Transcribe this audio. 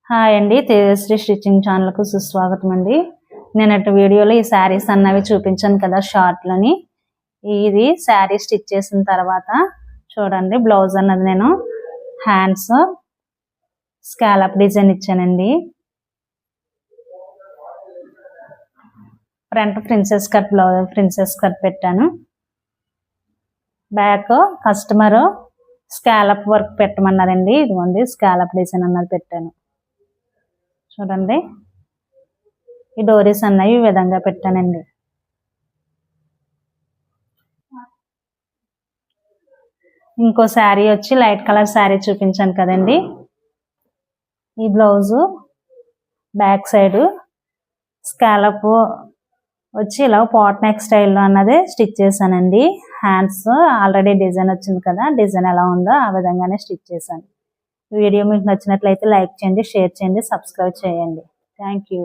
Hi అండి, Tejasri stitching ఛానల్కు సుస్వాగతం అండి. నేనటి వీడియోలో ఈ శారీస్ అన్నవి చూపించాను కదా షార్ట్లని. ఇది శారీ స్టిచ్ చేసిన తర్వాత చూడండి, బ్లౌజ్ అన్నది నేను హ్యాండ్స్ స్కాలప్ డిజైన్ ఇచ్చానండి. Front princess cut blouse princess cut పెట్టాను. బ్యాక్ కస్టమర్ స్కాలప్ వర్క్ పెట్టమన్నారండి. ఇదిగోండి స్కాలప్ డిజైన్ అన్నది పెట్టాను. చూడండి, ఈ డోరీస్ అన్నవి ఈ విధంగా పెట్టానండి. ఇంకో శారీ వచ్చి లైట్ కలర్ శారీ చూపించాను కదండి. ఈ బ్లౌజు బ్యాక్ సైడ్ స్కాలప్ వచ్చి ఇలా పాట్ నెక్ స్టైల్లో అన్నది స్టిచ్ చేశానండి. హ్యాండ్స్ ఆల్రెడీ డిజైన్ వచ్చింది కదా, డిజైన్ ఎలా ఉందో ఆ విధంగానే స్టిచ్ చేశాను. వీడియో మీకు నచ్చినట్లయితే లైక్ చేయండి, షేర్ చేయండి, సబ్స్క్రైబ్ చేయండి. Thank you.